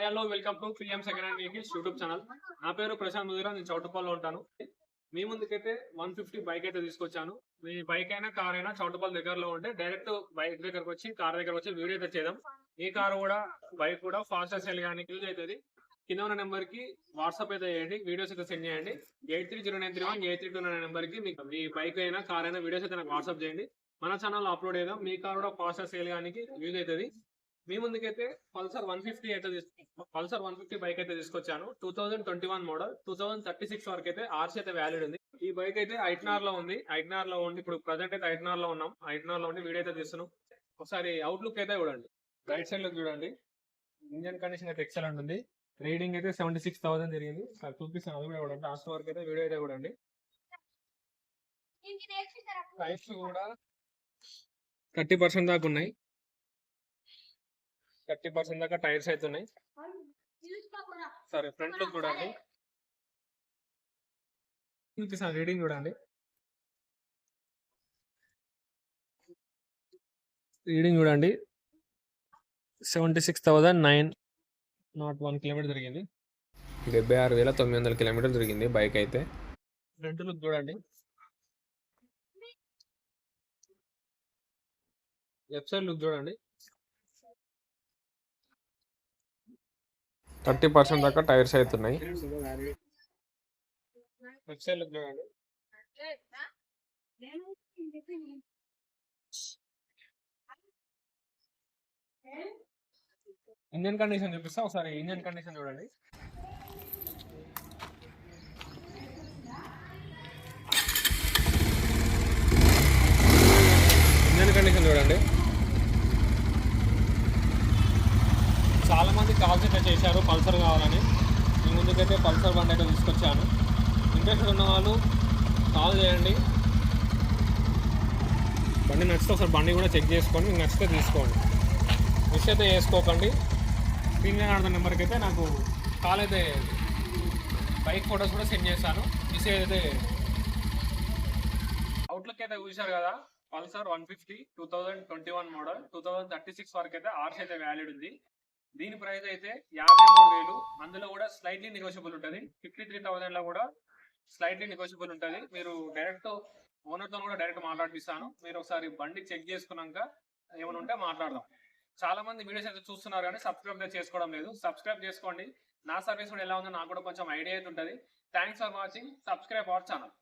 Hi hello welcome to PM second hand vehicles YouTube channel. నా పేరు ప్రశాంత్ ముదిరా, నేను చౌటుపల్లిలో ఉంటాను. మీ ముందుకైతే 150 బైక్ అయితే తీసుకొచ్చాను. మీ బైక్ అయినా కార్ అయినా చౌటుపల్లి దగ్గరలో ఉంటే డైరెక్ట్ బైక్ దగ్గరకు వచ్చి కార్ దగ్గరకు వచ్చి వీడియో అయితే చేద్దాం. ఈ కార్ కూడా బైక్ కూడా ఫాస్ట్ సేల్ కానీ యూజ్ అవుతుంది. కింద ఉన్న నెంబర్ కి వాట్సాప్ అయితే చేయండి, వీడియోస్ అయితే సెండ్ చేయండి. 830931 నెంబర్ కి మీకు మీ బైక్ అయినా కార్ అయినా వీడియోస్ అయితే నాకు వాట్సాప్ చేయండి. మన ఛానల్ అప్లోడ్ చేద్దాం. మీ కార్ కూడా ఫాస్ట్ సేల్ కానీ యూజ్ అవుతుంది. మీ ముందుకైతే పల్సర్ 150 బైక్ అయితే తీసుకొచ్చాను. 2021 మోడల్, 2036 వరకు అయితే ఆర్సీ అయితే వ్యాలిడ్ ఉంది. ఈ బైక్ అయితే ఐట్నార్ లో ఉంది. ఇప్పుడు ప్రజెంట్ అయితే ఐట్నార్ లో ఉన్నాం. ఐట్నార్ లో ఉండి వీడియో అయితే తీస్తున్నాం. ఒకసారి అవుట్లుక్ అయితే చూడండి, రైట్ సైడ్ లో చూడండి. ఇంజన్ కండిషన్ అయితే ఎక్సలెంట్ ఉంది. రీడింగ్ అయితే 76,000 జరిగింది. చూపిస్తాను, అది కూడా చూడండి. లాస్ట్ వరకు అయితే వీడియో అయితే చూడండి. టైర్స్ కూడా 30% దాకా ఉన్నాయి. 30% దాకా టైర్స్ అయితే ఉన్నాయి. సరే, ఫ్రంట్ లుక్ చూడండి, రీడింగ్ చూడండి. రీడింగ్ చూడండి, 76,901 కిలోమీటర్ జరిగింది. 76,900 కిలోమీటర్లు తిరిగింది బైక్ అయితే. ఫ్రంట్ లుక్ చూడండి, లెఫ్ట్ సైడ్ లుక్ చూడండి. 30% దాకా టైర్స్ అవుతున్నాయి. లెఫ్ట్ సైడ్ లుక్ చూడండి. ఇంజన్ కండిషన్ చూపిస్తా, ఒకసారి ఇంజన్ కండిషన్ చూడండి. ఇంజన్ కండిషన్ చూడండి. చాలా మంది కాల్స్ అయితే చేశారు పల్సర్ కావాలని. మీ ముందుకైతే పల్సర్ బండి అయితే తీసుకొచ్చాను. ఇంట్రెస్ట్ ఉన్న వాళ్ళు కాల్ చేయండి. బండి నచ్చితే ఒకసారి బండి కూడా చెక్ చేసుకోండి, మీకు నచ్చితే తీసుకోండి. మిస్ అయితే చేసుకోకండి. స్క్రీన్ మీద ఆడుతున్న నెంబర్కి అయితే నాకు కాల్ అయితే బైక్ ఫొటోస్ కూడా సెండ్ చేశాను. మిస్ అయితే అవుట్లుక్ అయితే చూశారు కదా. పల్సర్ 150 2021 మోడల్, 2036 వరకు అయితే ఆర్సీ అయితే వ్యాలిడ్ ఉంది. దీని ప్రైస్ అయితే 53,000. అందులో కూడా స్లైట్లీ నెగోషియబుల్ ఉంటుంది. 53,000 లో కూడా స్లైట్లీ నెగోషియబుల్ ఉంటుంది. మీరు డైరెక్ట్ ఓనర్తో కూడా డైరెక్ట్ మాట్లాడిస్తాను. మీరు ఒకసారి బండి చెక్ చేసుకున్నాక ఏమైనా ఉంటే మాట్లాడదాం. చాలా మంది వీడియోస్ అయితే చూస్తున్నారు కానీ సబ్స్క్రైబ్ చేసుకోవడం లేదు. సబ్స్క్రైబ్ చేసుకోండి. నా సర్వీస్ కూడా ఎలా ఉందో నాకు కూడా కొంచెం ఐడియా అయితే ఉంటుంది. Thanks for watching. Subscribe our channel.